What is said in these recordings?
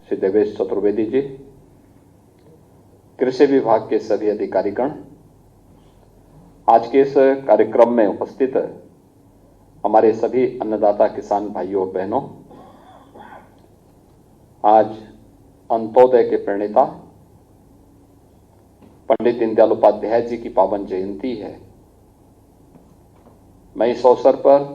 श्री देवेश चतुर्वेदी जी, कृषि विभाग के सभी अधिकारीगण, आज के इस कार्यक्रम में उपस्थित हमारे सभी अन्नदाता किसान भाइयों और बहनों, आज अंत्योदय के प्रणेता पंडित दीनदयाल उपाध्याय जी की पावन जयंती है। मैं इस अवसर पर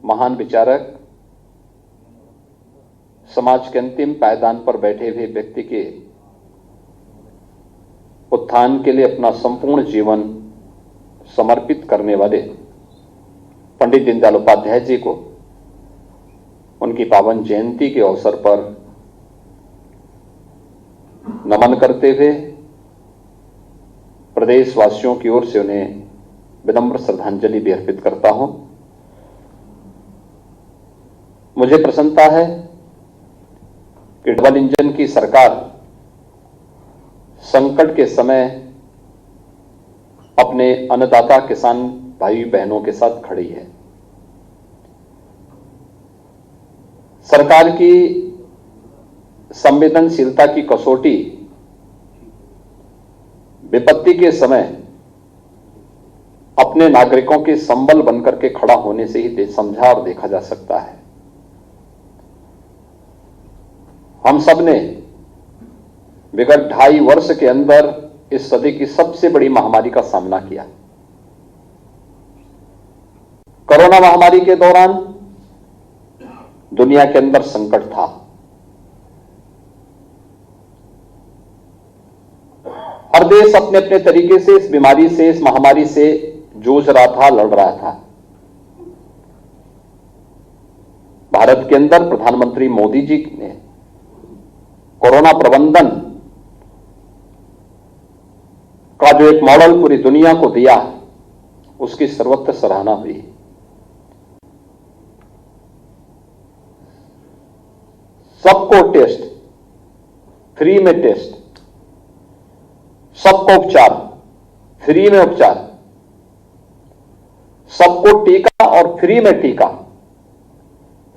महान विचारक, समाज के अंतिम पायदान पर बैठे हुए व्यक्ति के उत्थान के लिए अपना संपूर्ण जीवन समर्पित करने वाले पंडित दीनदयाल उपाध्याय जी को उनकी पावन जयंती के अवसर पर नमन करते हुए प्रदेशवासियों की ओर से उन्हें विनम्र श्रद्धांजलि भी अर्पित करता हूं। मुझे प्रसन्नता है कि डबल इंजन की सरकार संकट के समय अपने अन्नदाता किसान भाई बहनों के साथ खड़ी है। सरकार की संवेदनशीलता की कसौटी विपत्ति के समय अपने नागरिकों के संबल बनकर के खड़ा होने से ही समझा और देखा जा सकता है। हम सब ने विगत 2.5 वर्ष के अंदर इस सदी की सबसे बड़ी महामारी का सामना किया। कोरोना महामारी के दौरान दुनिया के अंदर संकट था। हर देश अपने अपने तरीके से इस बीमारी से, इस महामारी से जूझ रहा था, लड़ रहा था। भारत के अंदर प्रधानमंत्री मोदी जी ने कोरोना प्रबंधन का जो एक मॉडल पूरी दुनिया को दिया, उसकी सर्वत्र सराहना हुई। सबको टेस्ट, फ्री में टेस्ट, सबको उपचार, फ्री में उपचार, सबको टीका और फ्री में टीका,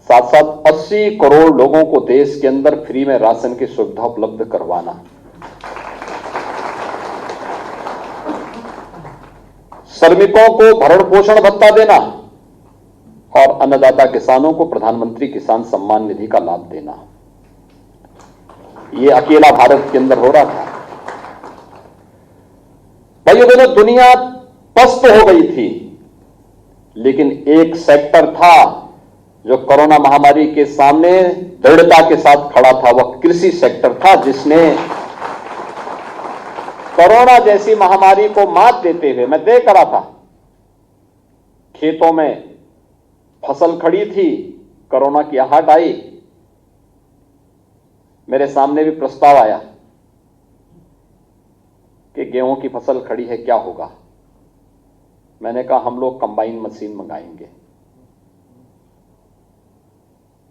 साथ साथ 80 करोड़ लोगों को देश के अंदर फ्री में राशन की सुविधा उपलब्ध करवाना, श्रमिकों को भरण पोषण भत्ता देना और अन्नदाता किसानों को प्रधानमंत्री किसान सम्मान निधि का लाभ देना। ये अकेला भारत के अंदर हो रहा था। भाइयों बहनों, दुनिया पस्त हो गई थी, लेकिन एक सेक्टर था जो कोरोना महामारी के सामने दृढ़ता के साथ खड़ा था। वह कृषि सेक्टर था, जिसने कोरोना जैसी महामारी को मात देते हुए, मैं देख रहा था, खेतों में फसल खड़ी थी, कोरोना की आहट आई, मेरे सामने भी प्रस्ताव आया कि गेहूं की फसल खड़ी है, क्या होगा। मैंने कहा हम लोग कंबाइन मशीन मंगाएंगे।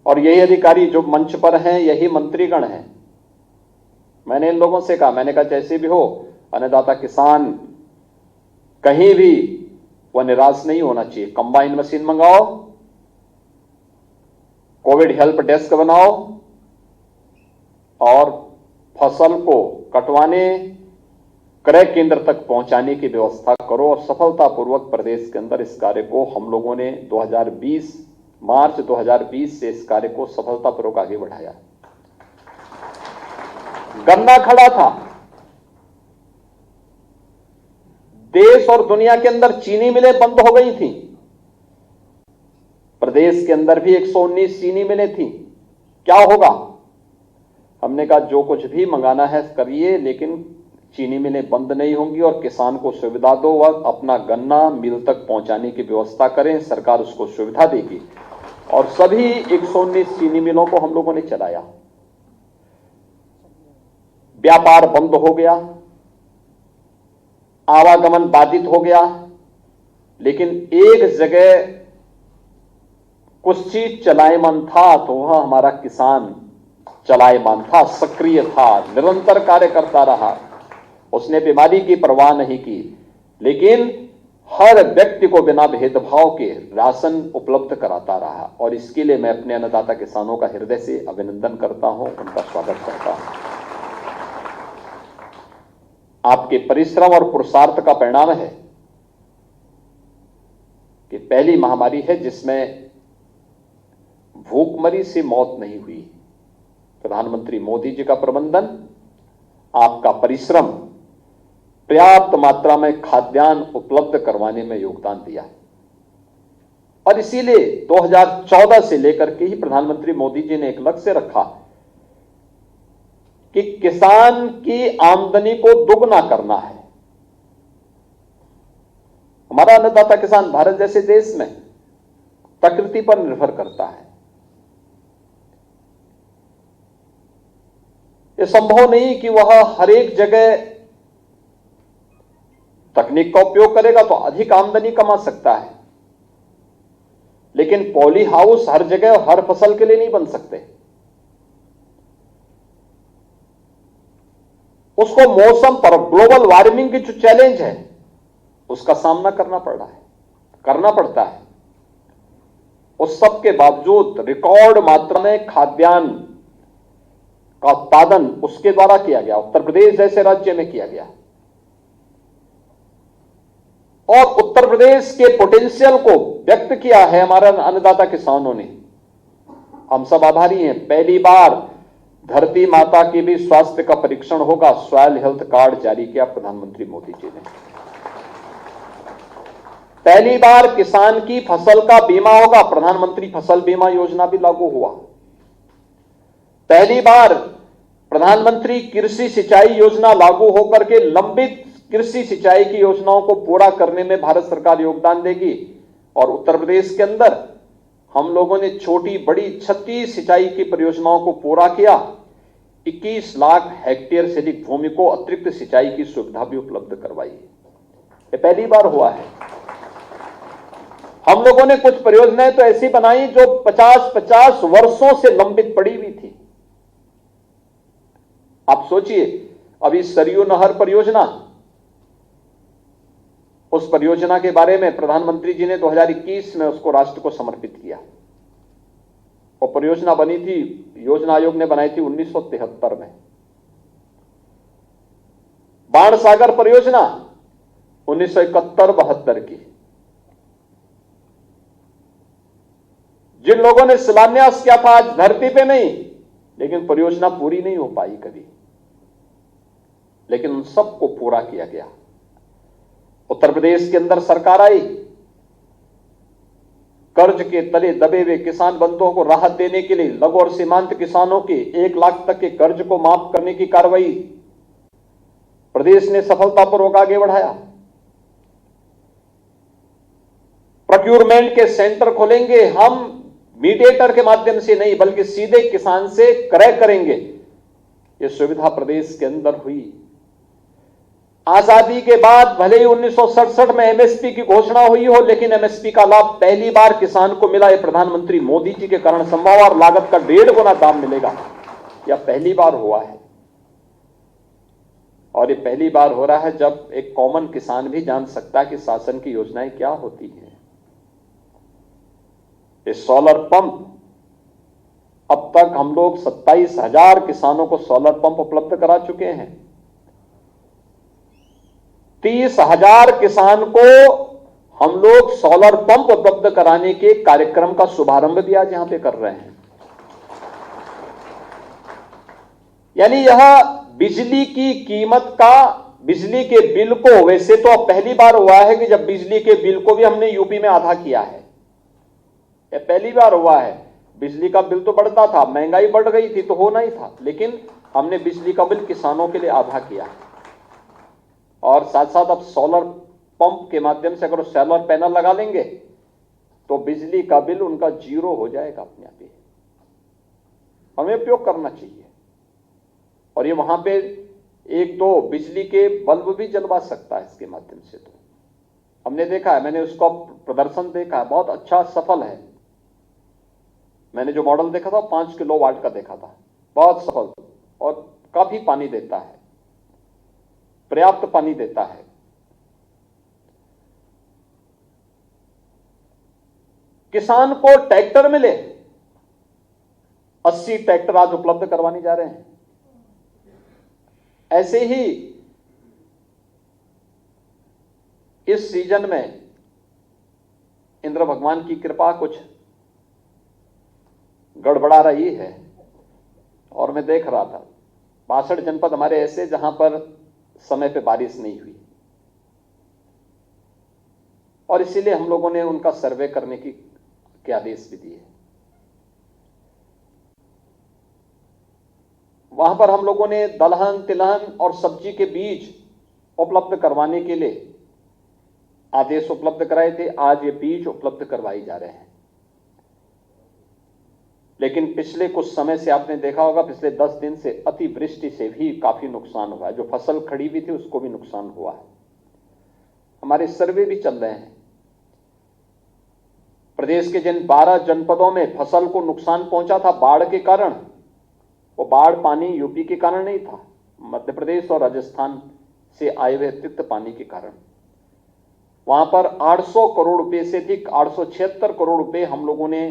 और यही अधिकारी जो मंच पर हैं, यही मंत्रीगण हैं। मैंने इन लोगों से कहा, मैंने कहा जैसे भी हो, अन्नदाता किसान कहीं भी वह निराश नहीं होना चाहिए। कंबाइन मशीन मंगाओ, कोविड हेल्प डेस्क बनाओ और फसल को कटवाने, क्रय केंद्र तक पहुंचाने की व्यवस्था करो। और सफलतापूर्वक प्रदेश के अंदर इस कार्य को हम लोगों ने मार्च 2020 से इस कार्य को सफलतापूर्वक आगे बढ़ाया। गन्ना खड़ा था। देश और दुनिया के अंदर चीनी मिलें बंद हो गई थी। प्रदेश के अंदर भी 119 चीनी मिलें थी। क्या होगा? हमने कहा जो कुछ भी मंगाना है करिए, लेकिन चीनी मिलें बंद नहीं होंगी और किसान को सुविधा दो। वह अपना गन्ना मिल तक पहुंचाने की व्यवस्था करें, सरकार उसको सुविधा देगी। और सभी 119 चीनी मिलों को हम लोगों ने चलाया। व्यापार बंद हो गया, आवागमन बाधित हो गया, लेकिन एक जगह कुछ चीज चलायमान था, तो वह हमारा किसान चलायमान था, सक्रिय था, निरंतर कार्य करता रहा। उसने बीमारी की परवाह नहीं की, लेकिन हर व्यक्ति को बिना भेदभाव के राशन उपलब्ध कराता रहा और इसके लिए मैं अपने अन्नदाता किसानों का हृदय से अभिनंदन करता हूं, उनका स्वागत करता हूं। आपके परिश्रम और पुरुषार्थ का परिणाम है कि पहली महामारी है जिसमें भूखमरी से मौत नहीं हुई। प्रधानमंत्री मोदी जी का प्रबंधन, आपका परिश्रम पर्याप्त मात्रा में खाद्यान्न उपलब्ध करवाने में योगदान दिया और इसीलिए 2014 से लेकर के ही प्रधानमंत्री मोदी जी ने एक लक्ष्य रखा कि किसान की आमदनी को दुगना करना है। हमारा अन्नदाता किसान भारत जैसे देश में प्रकृति पर निर्भर करता है। यह संभव नहीं कि वह हर एक जगह तकनीक का उपयोग करेगा तो अधिक आमदनी कमा सकता है, लेकिन पॉली हाउस हर जगह हर फसल के लिए नहीं बन सकते। उसको मौसम पर ग्लोबल वार्मिंग की जो चैलेंज है उसका सामना करना पड़ता है। उस सब के बावजूद रिकॉर्ड मात्रा में खाद्यान्न का उत्पादन उसके द्वारा किया गया, उत्तर प्रदेश जैसे राज्य में किया गया और उत्तर प्रदेश के पोटेंशियल को व्यक्त किया है हमारे अन्नदाता किसानों ने। हम सब आभारी हैं। पहली बार धरती माता की भी स्वास्थ्य का परीक्षण होगा, सॉइल हेल्थ कार्ड जारी किया प्रधानमंत्री मोदी जी ने। पहली बार किसान की फसल का बीमा होगा, प्रधानमंत्री फसल बीमा योजना भी लागू हुआ। पहली बार प्रधानमंत्री कृषि सिंचाई योजना लागू होकर के लंबित कृषि सिंचाई की योजनाओं को पूरा करने में भारत सरकार योगदान देगी और उत्तर प्रदेश के अंदर हम लोगों ने छोटी बड़ी 36 सिंचाई की परियोजनाओं को पूरा किया। 21 लाख हेक्टेयर से अधिक भूमि को अतिरिक्त सिंचाई की सुविधा भी उपलब्ध करवाई। ये पहली बार हुआ है। हम लोगों ने कुछ परियोजनाएं तो ऐसी बनाई जो 50-50 वर्षों से लंबित पड़ी हुई थी। आप सोचिए, अभी सरयू नहर परियोजना, उस परियोजना के बारे में प्रधानमंत्री जी ने 2021 में उसको राष्ट्र को समर्पित किया। वो परियोजना बनी थी, योजना आयोग ने बनाई थी 1973 में। बाण सागर परियोजना 1971-72 की। जिन लोगों ने शिलान्यास किया था आज धरती पे नहीं, लेकिन परियोजना पूरी नहीं हो पाई कभी, लेकिन उन सबको पूरा किया गया। उत्तर प्रदेश के अंदर सरकार आई, कर्ज के तले दबे हुए किसान बंधुओं को राहत देने के लिए लघु और सीमांत किसानों के 1 लाख तक के कर्ज को माफ करने की कार्रवाई प्रदेश ने सफलतापूर्वक आगे बढ़ाया। प्रोक्यूरमेंट के सेंटर खोलेंगे हम, मीडिएटर के माध्यम से नहीं बल्कि सीधे किसान से क्रय करेंगे। यह सुविधा प्रदेश के अंदर हुई। आजादी के बाद भले ही 1967 में एमएसपी की घोषणा हुई हो, लेकिन एमएसपी का लाभ पहली बार किसान को मिला। यह प्रधानमंत्री मोदी जी के कारण संभव और लागत का 1.5 गुना दाम मिलेगा। यह पहली बार हुआ है और यह पहली बार हो रहा है जब एक कॉमन किसान भी जान सकता है कि शासन की योजनाएं क्या होती हैं। ये सोलर पंप, अब तक हम लोग 27,000 किसानों को सोलर पंप उपलब्ध करा चुके हैं। 30,000 किसान को हम लोग सोलर पंप उपलब्ध कराने के कार्यक्रम का शुभारंभ भी आज यहां पे कर रहे हैं। यानी यह बिजली की कीमत का, बिजली के बिल को, वैसे तो अब पहली बार हुआ है कि जब बिजली के बिल को भी हमने यूपी में आधा किया है। यह पहली बार हुआ है। बिजली का बिल तो बढ़ता था, महंगाई बढ़ गई थी तो होना ही था, लेकिन हमने बिजली का बिल किसानों के लिए आधा किया और साथ साथ अब सोलर पंप के माध्यम से अगर सोलर पैनल लगा लेंगे तो बिजली का बिल उनका 0 हो जाएगा अपने आप ही। हमें उपयोग करना चाहिए और ये वहां पे 1-2 बिजली के बल्ब भी जलवा सकता है इसके माध्यम से। तो हमने देखा है, मैंने उसका प्रदर्शन देखा है, बहुत अच्छा सफल है। मैंने जो मॉडल देखा था 5 किलोवाट का देखा था, बहुत सफल और काफी पानी देता है, पर्याप्त पानी देता है। किसान को ट्रैक्टर मिले, 80 ट्रैक्टर आज उपलब्ध करवाने जा रहे हैं। ऐसे ही इस सीजन में इंद्र भगवान की कृपा कुछ गड़बड़ा रही है और मैं देख रहा था 62 जनपद हमारे ऐसे जहां पर समय पे बारिश नहीं हुई और इसीलिए हम लोगों ने उनका सर्वे करने के आदेश भी दिए। वहां पर हम लोगों ने दलहन, तिलहन और सब्जी के बीज उपलब्ध करवाने के लिए आदेश उपलब्ध कराए थे। आज ये बीज उपलब्ध करवाए जा रहे हैं। लेकिन पिछले कुछ समय से आपने देखा होगा, पिछले 10 दिन से अतिवृष्टि से भी काफी नुकसान हुआ है। जो फसल खड़ी हुई थी उसको भी नुकसान हुआ है। हमारे सर्वे भी चल रहे हैं। प्रदेश के जिन 12 जनपदों में फसल को नुकसान पहुंचा था बाढ़ के कारण, वो बाढ़ पानी यूपी के कारण नहीं था, मध्य प्रदेश और राजस्थान से आए हुए अतिरिक्त पानी के कारण। वहां पर 800 करोड़ रुपए से अधिक 876 करोड़ रुपए हम लोगों ने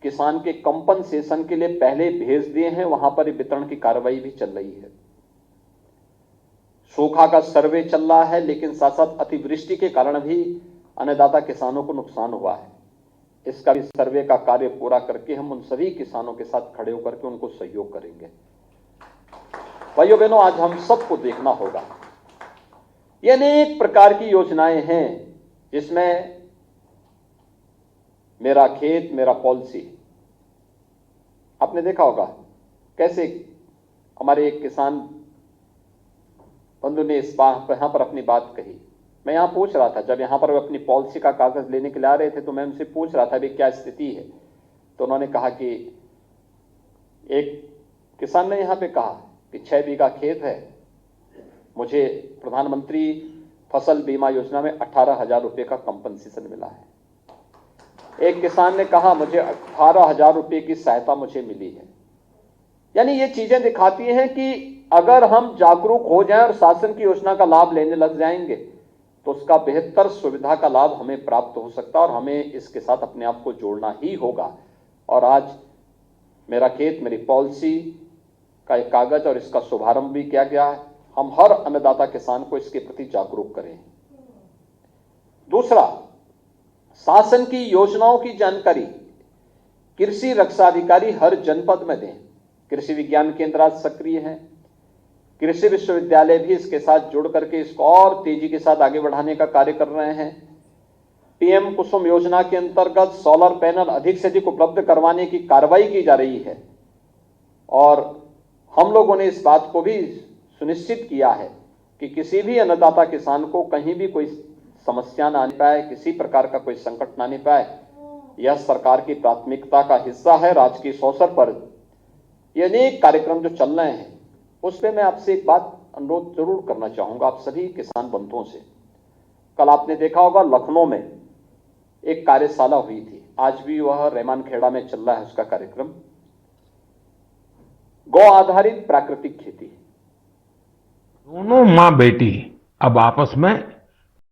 किसान के कंपनसेशन के लिए पहले भेज दिए हैं। वहां पर वितरण की कार्रवाई भी चल रही है। सूखा का सर्वे चल रहा है, लेकिन साथ साथ अतिवृष्टि के कारण भी अन्नदाता किसानों को नुकसान हुआ है। इसका भी सर्वे का कार्य पूरा करके हम उन सभी किसानों के साथ खड़े होकर के उनको सहयोग करेंगे। भाइयों बहनों, आज हम सबको देखना होगा, ये अनेक प्रकार की योजनाएं हैं जिसमें मेरा खेत मेरा पॉलिसी, आपने देखा होगा कैसे हमारे एक किसान बंधु ने इस बात यहां पर अपनी बात कही। मैं यहां पूछ रहा था, जब यहां पर वे अपनी पॉलिसी का कागज लेने के लिए आ रहे थे तो मैं उनसे पूछ रहा था भी क्या स्थिति है। तो उन्होंने कहा कि एक किसान ने यहां पे कहा कि 6 बीघा खेत है, मुझे प्रधानमंत्री फसल बीमा योजना में 18,000 रुपए का कंपनसेशन मिला है। एक किसान ने कहा मुझे 18,000 रुपए की सहायता मुझे मिली है। यानी ये चीजें दिखाती हैं कि अगर हम जागरूक हो जाएं और शासन की योजना का लाभ लेने लग जाएंगे तो उसका बेहतर सुविधा का लाभ हमें प्राप्त हो सकता है और हमें इसके साथ अपने आप को जोड़ना ही होगा। और आज मेरा खेत मेरी पॉलिसी का एक कागज और इसका शुभारंभ भी किया गया है। हम हर अन्नदाता किसान को इसके प्रति जागरूक करें। दूसरा, शासन की योजनाओं की जानकारी कृषि रक्षा अधिकारी हर जनपद में दें। कृषि विज्ञान केंद्र आज सक्रिय हैं। कृषि विश्वविद्यालय भी इसके साथ जुड़ करके इसको और तेजी के साथ आगे बढ़ाने का कार्य कर रहे हैं। पीएम कुसुम योजना के अंतर्गत सोलर पैनल अधिक से अधिक उपलब्ध करवाने की कार्रवाई की जा रही है और हम लोगों ने इस बात को भी सुनिश्चित किया है कि किसी भी अन्नदाता किसान को कहीं भी कोई समस्या ना आने पाए, किसी प्रकार का कोई संकट ना आने पाए। यह सरकार की प्राथमिकता का हिस्सा है। राजकीय अवसर पर ये अनेक कार्यक्रम जो चल रहे हैं उस पर मैं आपसे एक बात अनुरोध जरूर करना चाहूंगा आप सभी किसान बंधुओं से। कल आपने देखा होगा लखनऊ में एक कार्यशाला हुई थी, आज भी वह रहमान खेड़ा में चल रहा है उसका कार्यक्रम। गौ आधारित प्राकृतिक खेती। दोनों मां बेटी अब आपस में